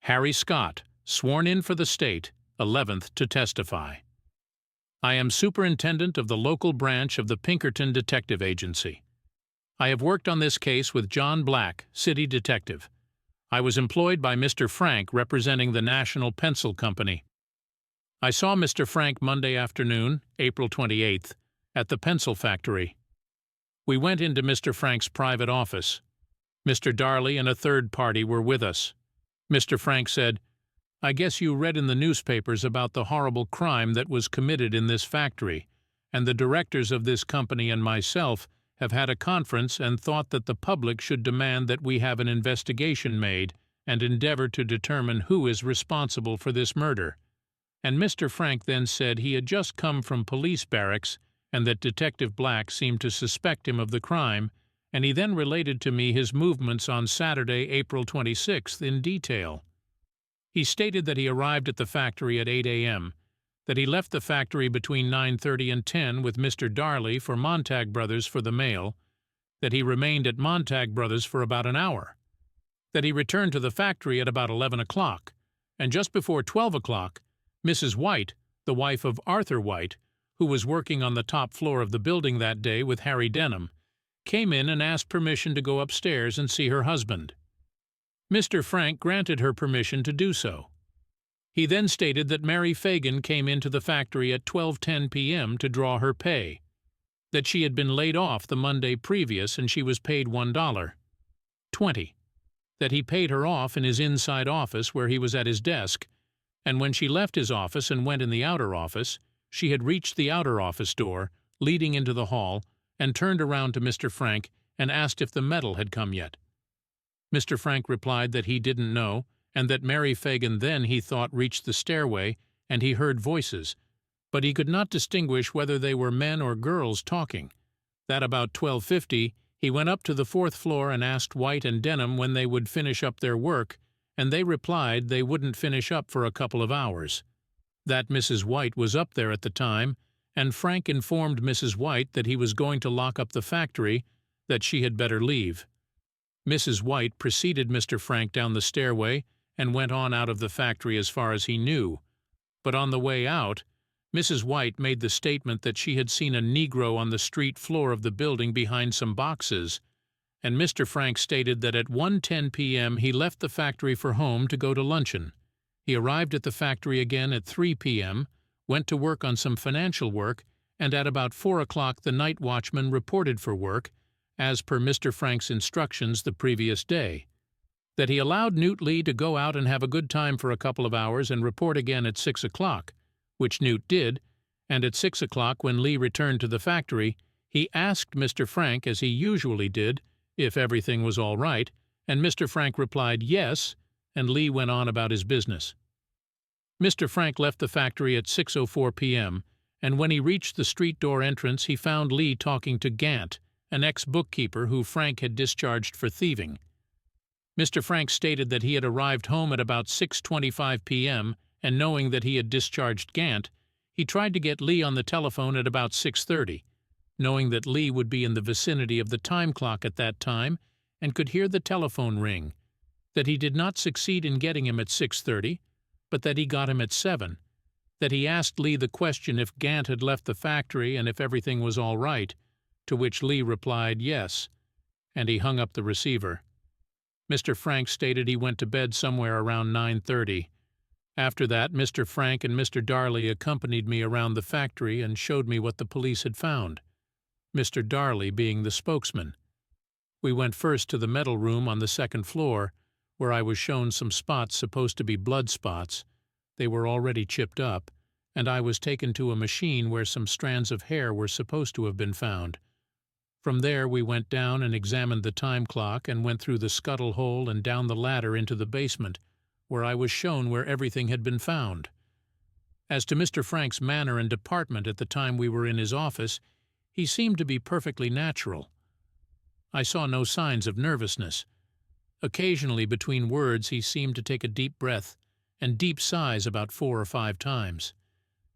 Harry Scott, sworn in for the state, 11th to testify. I am Superintendent of the local branch of the Pinkerton Detective Agency. I have worked on this case with John Black, City Detective. I was employed by Mr. Frank representing the National Pencil Company. I saw Mr. Frank Monday afternoon, April 28th, at the pencil factory. We went into Mr. Frank's private office. Mr. Darley and a third party were with us. Mr. Frank said, "I guess you read in the newspapers about the horrible crime that was committed in this factory, and the directors of this company and myself have had a conference and thought that the public should demand that we have an investigation made and endeavor to determine who is responsible for this murder." And Mr. Frank then said he had just come from police barracks and that Detective Black seemed to suspect him of the crime, and he then related to me his movements on Saturday, April 26th, in detail. He stated that he arrived at the factory at 8 a.m., that he left the factory between 9:30 and 10 with Mr. Darley for Montag Bros for the mail, that he remained at Montag Bros for about an hour, that he returned to the factory at about 11 o'clock, and just before 12 o'clock, Mrs. White, the wife of Arthur White, who was working on the top floor of the building that day with Harry Denham, came in and asked permission to go upstairs and see her husband. Mr. Frank granted her permission to do so. He then stated that Mary Phagan came into the factory at 12:10 p.m. to draw her pay, that she had been laid off the Monday previous and she was paid $1.20, that he paid her off in his inside office where he was at his desk, and when she left his office and went in the outer office, she had reached the outer office door, leading into the hall, and turned around to Mr. Frank and asked if the medal had come yet. Mr. Frank replied that he didn't know, and that Mary Phagan then, he thought, reached the stairway, and he heard voices, but he could not distinguish whether they were men or girls talking. That about 12:50 he went up to the fourth floor and asked White and Denham when they would finish up their work, and they replied they wouldn't finish up for a couple of hours. That Mrs. White was up there at the time, and Frank informed Mrs. White that he was going to lock up the factory, that she had better leave. Mrs. White preceded Mr. Frank down the stairway and went on out of the factory as far as he knew. But on the way out, Mrs. White made the statement that she had seen a negro on the street floor of the building behind some boxes, and Mr. Frank stated that at 1:10 p.m. he left the factory for home to go to luncheon. He arrived at the factory again at 3 p.m., went to work on some financial work, and at about 4 o'clock the night watchman reported for work, as per Mr. Frank's instructions the previous day. That he allowed Newt Lee to go out and have a good time for a couple of hours and report again at 6 o'clock, which Newt did, and at 6 o'clock when Lee returned to the factory, he asked Mr. Frank, as he usually did, if everything was all right, and Mr. Frank replied yes, and Lee went on about his business. Mr. Frank left the factory at 6:04 p.m., and when he reached the street door entrance he found Lee talking to Gantt, an ex-bookkeeper who Frank had discharged for thieving. Mr. Frank stated that he had arrived home at about 6:25 p.m., and knowing that he had discharged Gantt, he tried to get Lee on the telephone at about 6:30, knowing that Lee would be in the vicinity of the time clock at that time and could hear the telephone ring, that he did not succeed in getting him at 6:30, but that he got him at 7, that he asked Lee the question if Gantt had left the factory and if everything was all right, to which Lee replied yes, and he hung up the receiver. Mr. Frank stated he went to bed somewhere around 9:30. After that, Mr. Frank and Mr. Darley accompanied me around the factory and showed me what the police had found, Mr. Darley being the spokesman. We went first to the metal room on the second floor, where I was shown some spots supposed to be blood spots. They were already chipped up, and I was taken to a machine where some strands of hair were supposed to have been found. From there we went down and examined the time clock and went through the scuttle hole and down the ladder into the basement, where I was shown where everything had been found. As to Mr. Frank's manner and deportment at the time we were in his office, he seemed to be perfectly natural. I saw no signs of nervousness. Occasionally between words he seemed to take a deep breath and deep sighs about 4 or 5 times.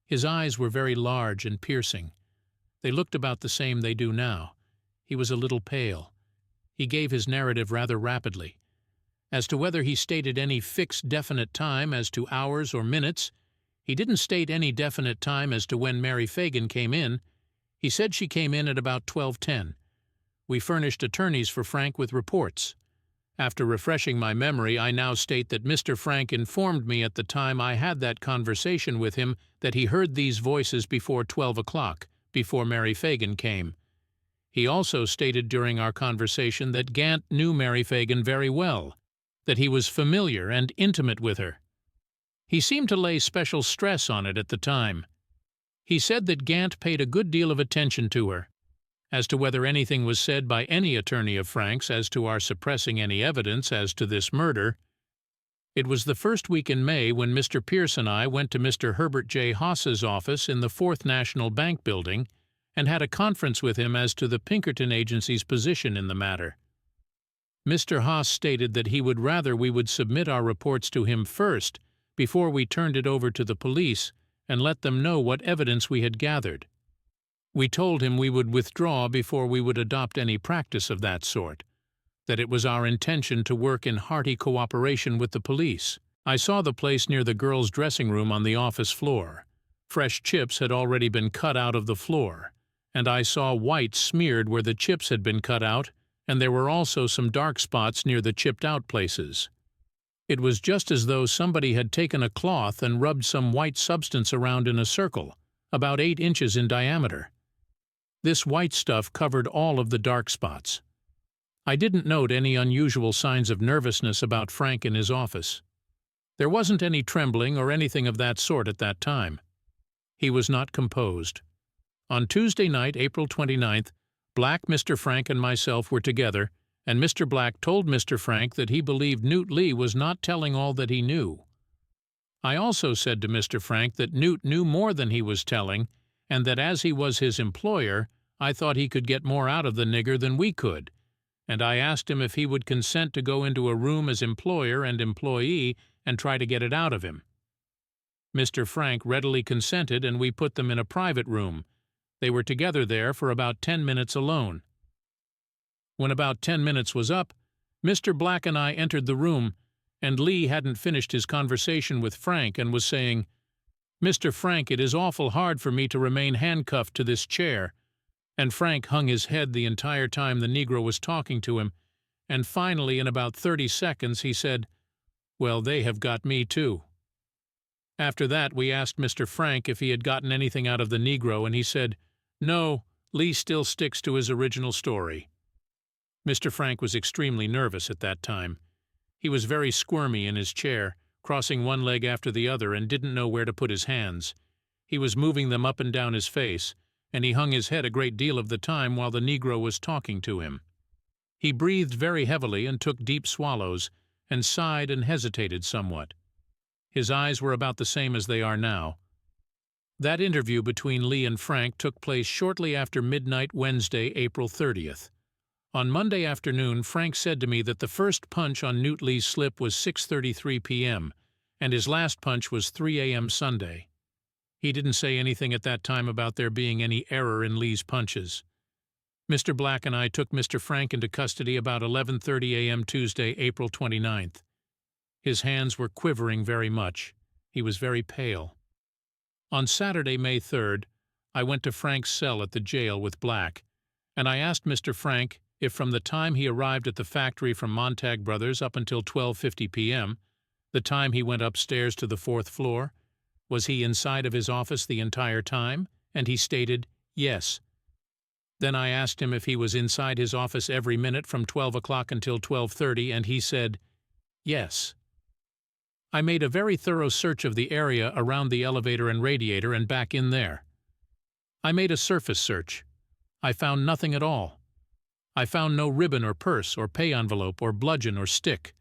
His eyes were very large and piercing. They looked about the same they do now. He was a little pale. He gave his narrative rather rapidly. As to whether he stated any fixed definite time as to hours or minutes, he didn't state any definite time as to when Mary Phagan came in. He said she came in at about 12:10. We furnished attorneys for Frank with reports. After refreshing my memory, I now state that Mr. Frank informed me at the time I had that conversation with him that he heard these voices before 12 o'clock, before Mary Phagan came. He also stated during our conversation that Gantt knew Mary Phagan very well, that he was familiar and intimate with her. He seemed to lay special stress on it at the time. He said that Gantt paid a good deal of attention to her. As to whether anything was said by any attorney of Frank's as to our suppressing any evidence as to this murder, it was the first week in May when Mr. Pierce and I went to Mr. Herbert J. Haas's office in the 4th National Bank Building and had a conference with him as to the Pinkerton Agency's position in the matter. Mr. Haas stated that he would rather we would submit our reports to him first before we turned it over to the police and let them know what evidence we had gathered. We told him we would withdraw before we would adopt any practice of that sort, that it was our intention to work in hearty cooperation with the police. I saw the place near the girls' dressing room on the office floor. Fresh chips had already been cut out of the floor, and I saw white smeared where the chips had been cut out, and there were also some dark spots near the chipped-out places. It was just as though somebody had taken a cloth and rubbed some white substance around in a circle, about 8 inches in diameter. This white stuff covered all of the dark spots. I didn't note any unusual signs of nervousness about Frank in his office. There wasn't any trembling or anything of that sort at that time. He was not composed. On Tuesday night, April 29th, Black, Mr. Frank, and myself were together, and Mr. Black told Mr. Frank that he believed Newt Lee was not telling all that he knew. I also said to Mr. Frank that Newt knew more than he was telling, and that as he was his employer, I thought he could get more out of the nigger than we could, and I asked him if he would consent to go into a room as employer and employee and try to get it out of him. Mr. Frank readily consented, and we put them in a private room. They were together there for about 10 minutes alone. When about 10 minutes was up, Mr. Black and I entered the room, and Lee hadn't finished his conversation with Frank and was saying, "Mr. Frank, it is awful hard for me to remain handcuffed to this chair." And Frank hung his head the entire time the Negro was talking to him, and finally, in about 30 seconds, he said, "Well, they have got me too." After that, we asked Mr. Frank if he had gotten anything out of the Negro, and he said, "No, Lee still sticks to his original story." Mr. Frank was extremely nervous at that time. He was very squirmy in his chair, crossing one leg after the other, and didn't know where to put his hands. He was moving them up and down his face, and he hung his head a great deal of the time while the Negro was talking to him. He breathed very heavily and took deep swallows, and sighed and hesitated somewhat. His eyes were about the same as they are now. That interview between Lee and Frank took place shortly after midnight Wednesday, April 30th. On Monday afternoon, Frank said to me that the first punch on Newt Lee's slip was 6:33 p.m., and his last punch was 3 a.m. Sunday. He didn't say anything at that time about there being any error in Lee's punches. Mr. Black and I took Mr. Frank into custody about 11:30 a.m. Tuesday, April 29th. His hands were quivering very much. He was very pale. On Saturday, May 3rd, I went to Frank's cell at the jail with Black, and I asked Mr. Frank if from the time he arrived at the factory from Montag Bros up until 12:50 p.m., the time he went upstairs to the 4th floor, was he inside of his office the entire time, and he stated, yes. Then I asked him if he was inside his office every minute from 12 o'clock until 12:30, and he said, yes. I made a very thorough search of the area around the elevator and radiator and back in there. I made a surface search. I found nothing at all. I found no ribbon or purse or pay envelope or bludgeon or stick.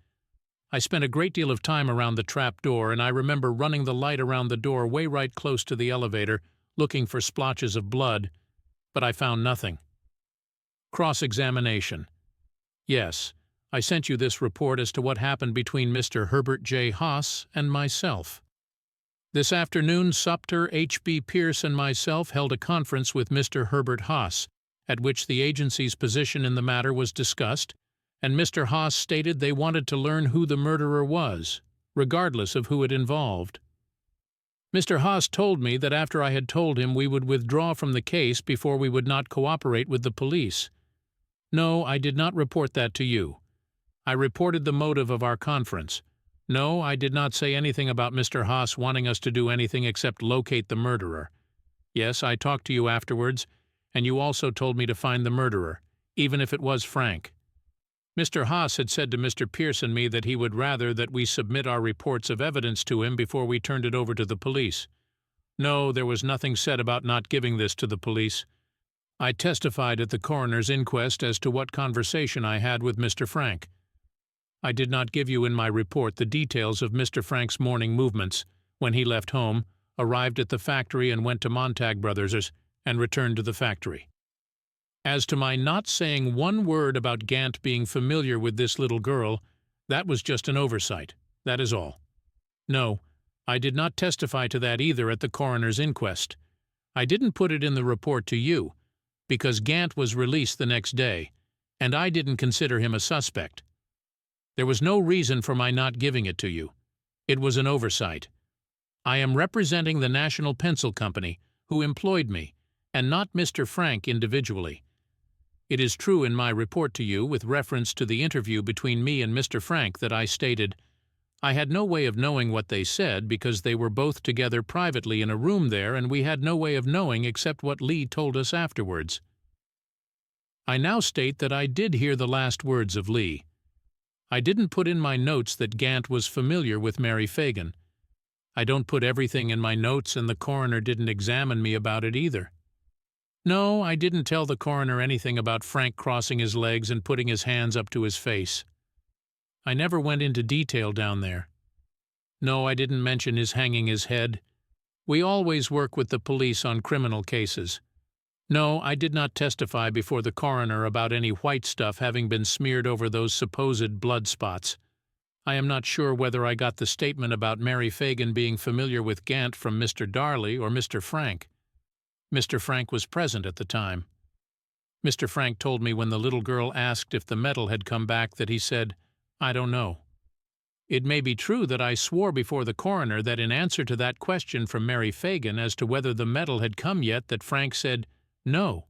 I spent a great deal of time around the trap door, and I remember running the light around the door way right close to the elevator, looking for splotches of blood, but I found nothing. Cross-examination. Yes, I sent you this report as to what happened between Mr. Herbert J. Haas and myself. This afternoon, Supter H.B. Pierce and myself held a conference with Mr. Herbert Haas, at which the agency's position in the matter was discussed, and Mr. Haas stated they wanted to learn who the murderer was, regardless of who it involved. Mr. Haas told me that after I had told him we would withdraw from the case before we would not cooperate with the police. No, I did not report that to you. I reported the motive of our conference. No, I did not say anything about Mr. Haas wanting us to do anything except locate the murderer. Yes, I talked to you afterwards, and you also told me to find the murderer, even if it was Frank. Mr. Haas had said to Mr. Pierce and me that he would rather that we submit our reports of evidence to him before we turned it over to the police. No, there was nothing said about not giving this to the police. I testified at the coroner's inquest as to what conversation I had with Mr. Frank. I did not give you in my report the details of Mr. Frank's morning movements, when he left home, arrived at the factory and went to Montag Bros. And returned to the factory. As to my not saying one word about Gantt being familiar with this little girl, that was just an oversight. That is all. No, I did not testify to that either at the coroner's inquest. I didn't put it in the report to you, because Gantt was released the next day, and I didn't consider him a suspect. There was no reason for my not giving it to you. It was an oversight. I am representing the National Pencil Company, who employed me, and not Mr. Frank individually. It is true in my report to you with reference to the interview between me and Mr. Frank that I stated, I had no way of knowing what they said because they were both together privately in a room there and we had no way of knowing except what Lee told us afterwards. I now state that I did hear the last words of Lee. I didn't put in my notes that Gantt was familiar with Mary Phagan. I don't put everything in my notes and the coroner didn't examine me about it either. No, I didn't tell the coroner anything about Frank crossing his legs and putting his hands up to his face. I never went into detail down there. No, I didn't mention his hanging his head. We always work with the police on criminal cases. No, I did not testify before the coroner about any white stuff having been smeared over those supposed blood spots. I am not sure whether I got the statement about Mary Phagan being familiar with Gantt from Mr. Darley or Mr. Frank. Mr. Frank was present at the time. Mr. Frank told me when the little girl asked if the medal had come back that he said, I don't know. It may be true that I swore before the coroner that in answer to that question from Mary Phagan as to whether the medal had come yet that Frank said, no,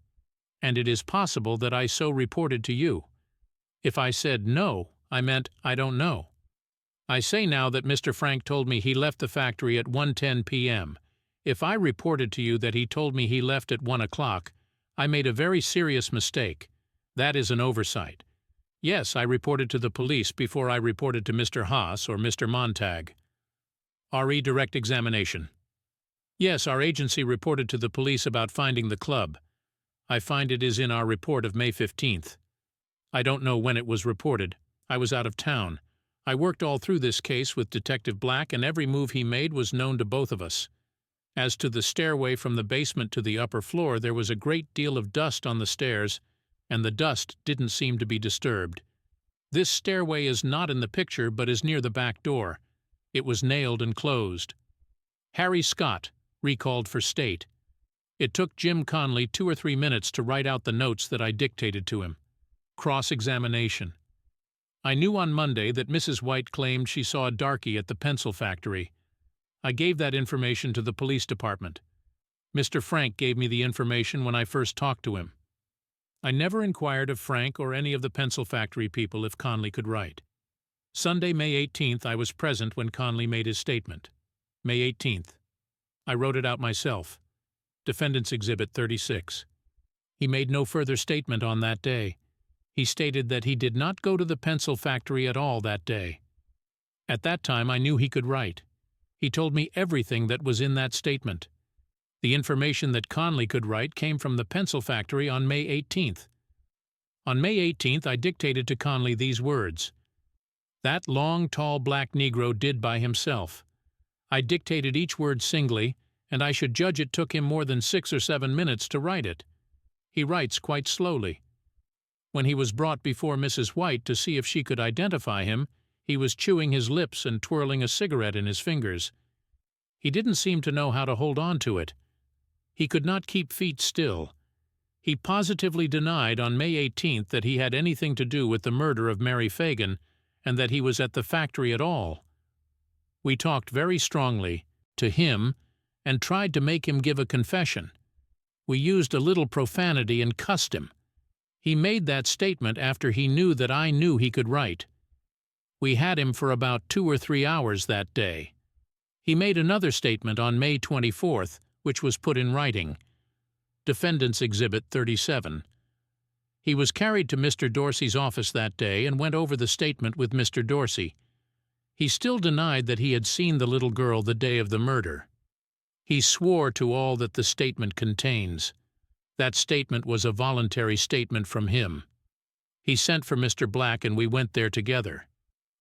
and it is possible that I so reported to you. If I said no, I meant I don't know. I say now that Mr. Frank told me he left the factory at 1:10 p.m. If I reported to you that he told me he left at 1 o'clock, I made a very serious mistake. That is an oversight. Yes, I reported to the police before I reported to Mr. Haas or Mr. Montag. RE direct examination. Yes, our agency reported to the police about finding the club. I find it is in our report of May 15th. I don't know when it was reported. I was out of town. I worked all through this case with Detective Black, and every move he made was known to both of us. As to the stairway from the basement to the upper floor, there was a great deal of dust on the stairs, and the dust didn't seem to be disturbed. This stairway is not in the picture, but is near the back door. It was nailed and closed. Harry Scott, recalled for state. It took Jim Conley 2 or 3 minutes to write out the notes that I dictated to him. Cross-examination. I knew on Monday that Mrs. White claimed she saw a darky at the pencil factory. I gave that information to the police department. Mr. Frank gave me the information when I first talked to him. I never inquired of Frank or any of the pencil factory people if Conley could write. Sunday, May 18th, I was present when Conley made his statement. May 18th. I wrote it out myself. Defendant's Exhibit 36. He made no further statement on that day. He stated that he did not go to the pencil factory at all that day. At that time I knew he could write. He told me everything that was in that statement. The information that Conley could write came from the pencil factory on May 18th. On May 18th I dictated to Conley these words. That long, tall black negro did by himself. I dictated each word singly, and I should judge it took him more than 6 or 7 minutes to write it. He writes quite slowly. When he was brought before Mrs. White to see if she could identify him, he was chewing his lips and twirling a cigarette in his fingers. He didn't seem to know how to hold on to it. He could not keep feet still. He positively denied on May 18th that he had anything to do with the murder of Mary Phagan and that he was at the factory at all. We talked very strongly to him and tried to make him give a confession. We used a little profanity and cussed him. He made that statement after he knew that I knew he could write. We had him for about 2 or 3 hours that day. He made another statement on May 24th, which was put in writing. Defendant's Exhibit 37. He was carried to Mr. Dorsey's office that day and went over the statement with Mr. Dorsey. He still denied that he had seen the little girl the day of the murder. He swore to all that the statement contains. That statement was a voluntary statement from him. He sent for Mr. Black and we went there together.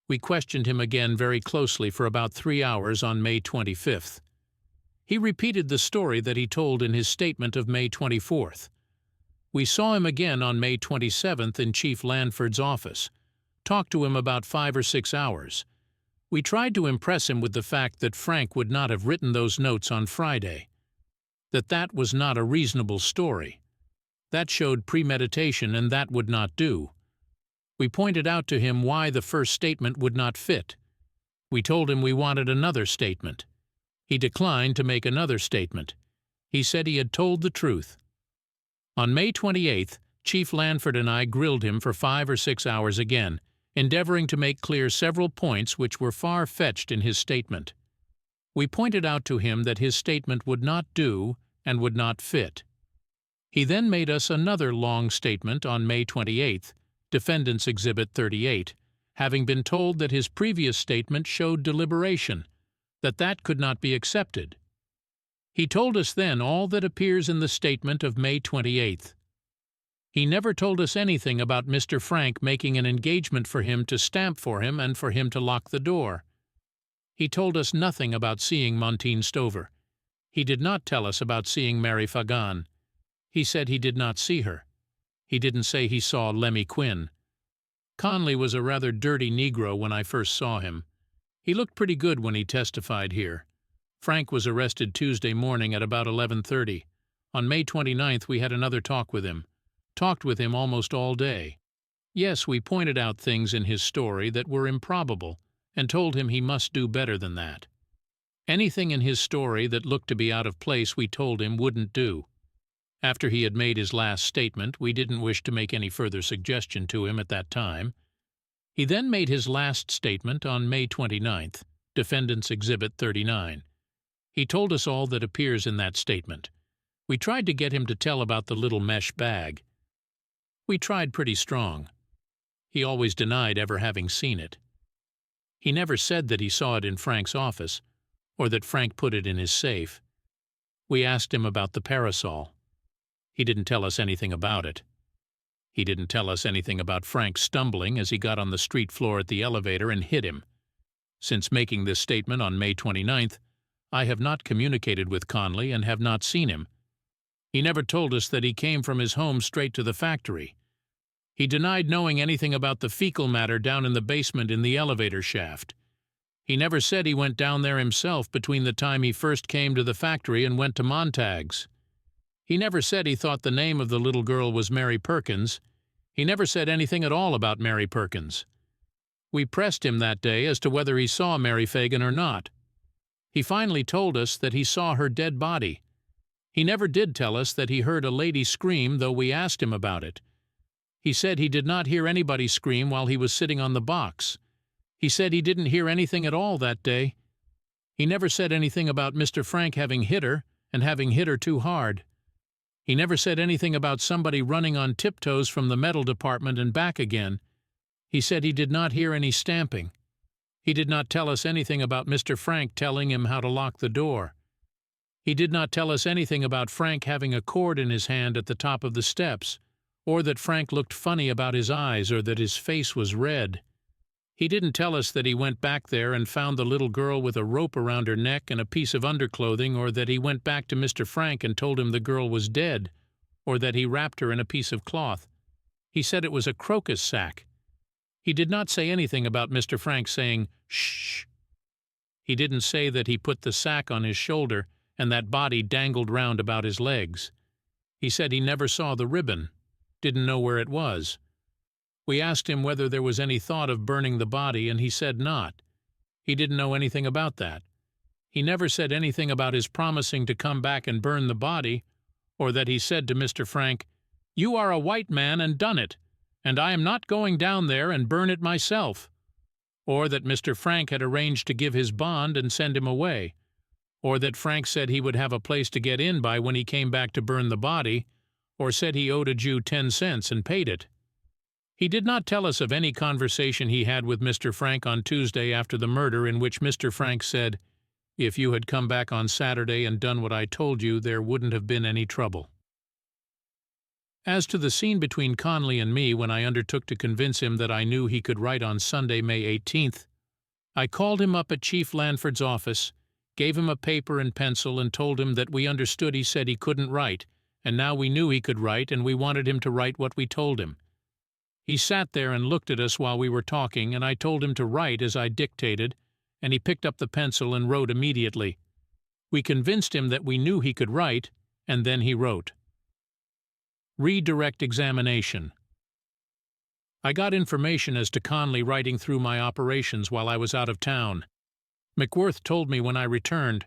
We questioned him again very closely for about 3 hours on May 25th. He repeated the story that he told in his statement of May 24th. We saw him again on May 27th in Chief Lanford's office, talked to him about 5 or 6 hours. We tried to impress him with the fact that Frank would not have written those notes on Friday, that was not a reasonable story. That showed premeditation and that would not do. We pointed out to him why the first statement would not fit. We told him we wanted another statement. He declined to make another statement. He said he had told the truth. On May 28th, Chief Lanford and I grilled him for 5 or 6 hours again, endeavoring to make clear several points which were far-fetched in his statement. We pointed out to him that his statement would not do and would not fit. He then made us another long statement on May 28th, Defendant's Exhibit 38, having been told that his previous statement showed deliberation, that could not be accepted. He told us then all that appears in the statement of May 28th. He never told us anything about Mr. Frank making an engagement for him to stamp for him and for him to lock the door. He told us nothing about seeing Montine Stover. He did not tell us about seeing Mary Phagan. He said he did not see her. He didn't say he saw Lemmy Quinn. Conley was a rather dirty negro when I first saw him. He looked pretty good when he testified here. Frank was arrested Tuesday morning at about 11:30. On May 29th we had another talk with him. Talked with him almost all day. Yes, we pointed out things in his story that were improbable and told him he must do better than that. Anything in his story that looked to be out of place we told him wouldn't do. After he had made his last statement, we didn't wish to make any further suggestion to him at that time. He then made his last statement on May 29th, Defendant's Exhibit 39. He told us all that appears in that statement. We tried to get him to tell about the little mesh bag. We tried pretty strong. He always denied ever having seen it. He never said that he saw it in Frank's office, or that Frank put it in his safe. We asked him about the parasol. He didn't tell us anything about it. He didn't tell us anything about Frank stumbling as he got on the street floor at the elevator and hit him. Since making this statement on May 29th, I have not communicated with Conley and have not seen him. He never told us that he came from his home straight to the factory. He denied knowing anything about the fecal matter down in the basement in the elevator shaft. He never said he went down there himself between the time he first came to the factory and went to Montag's. He never said he thought the name of the little girl was Mary Perkins. He never said anything at all about Mary Perkins. We pressed him that day as to whether he saw Mary Phagan or not. He finally told us that he saw her dead body. He never did tell us that he heard a lady scream, though we asked him about it. He said he did not hear anybody scream while he was sitting on the box. He said he didn't hear anything at all that day. He never said anything about Mr. Frank having hit her and having hit her too hard. He never said anything about somebody running on tiptoes from the metal department and back again. He said he did not hear any stamping. He did not tell us anything about Mr. Frank telling him how to lock the door. He did not tell us anything about Frank having a cord in his hand at the top of the steps, or that Frank looked funny about his eyes or that his face was red. He didn't tell us that he went back there and found the little girl with a rope around her neck and a piece of underclothing, or that he went back to Mr. Frank and told him the girl was dead, or that he wrapped her in a piece of cloth. He said it was a crocus sack. He did not say anything about Mr. Frank saying, "Shh." He didn't say that he put the sack on his shoulder and that body dangled round about his legs. He said he never saw the ribbon, didn't know where it was. We asked him whether there was any thought of burning the body, and he said not. He didn't know anything about that. He never said anything about his promising to come back and burn the body, or that he said to Mr. Frank, "You are a white man and done it, and I am not going down there and burn it myself," or that Mr. Frank had arranged to give his bond and send him away, or that Frank said he would have a place to get in by when he came back to burn the body, or said he owed a Jew 10 cents and paid it. He did not tell us of any conversation he had with Mr. Frank on Tuesday after the murder in which Mr. Frank said, "If you had come back on Saturday and done what I told you, there wouldn't have been any trouble." As to the scene between Conley and me when I undertook to convince him that I knew he could write on Sunday, May 18th, I called him up at Chief Lanford's office, gave him a paper and pencil, and told him that we understood he said he couldn't write, and now we knew he could write, and we wanted him to write what we told him. He sat there and looked at us while we were talking, and I told him to write as I dictated, and he picked up the pencil and wrote immediately. We convinced him that we knew he could write, and then he wrote. Redirect examination. I got information as to Conley writing through my operations while I was out of town. McWhirth told me when I returned.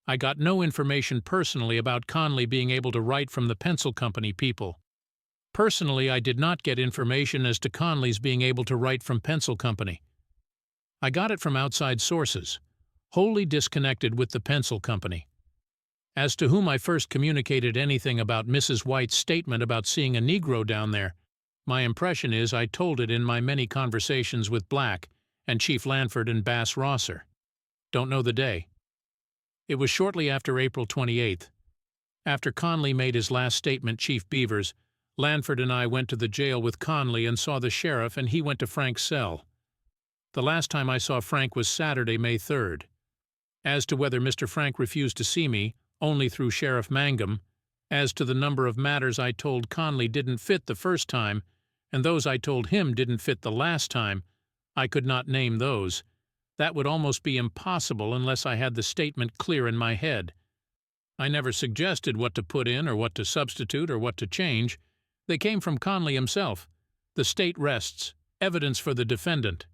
I got no information personally about Conley being able to write from the pencil company people. Personally, I did not get information as to Conley's being able to write from pencil company. I got it from outside sources, wholly disconnected with the pencil company. As to whom I first communicated anything about Mrs. White's statement about seeing a negro down there, my impression is I told it in my many conversations with Black and Chief Lanford and Bass Rosser. Don't know the day. It was shortly after April 28th. After Conley made his last statement, Chief Beavers, Lanford and I went to the jail with Conley and saw the sheriff, and he went to Frank's cell. The last time I saw Frank was Saturday, May 3rd. As to whether Mr. Frank refused to see me, only through Sheriff Mangum, as to the number of matters I told Conley didn't fit the first time, and those I told him didn't fit the last time, I could not name those. That would almost be impossible unless I had the statement clear in my head. I never suggested what to put in or what to substitute or what to change. They came from Conley himself. The state rests. Evidence for the defendant.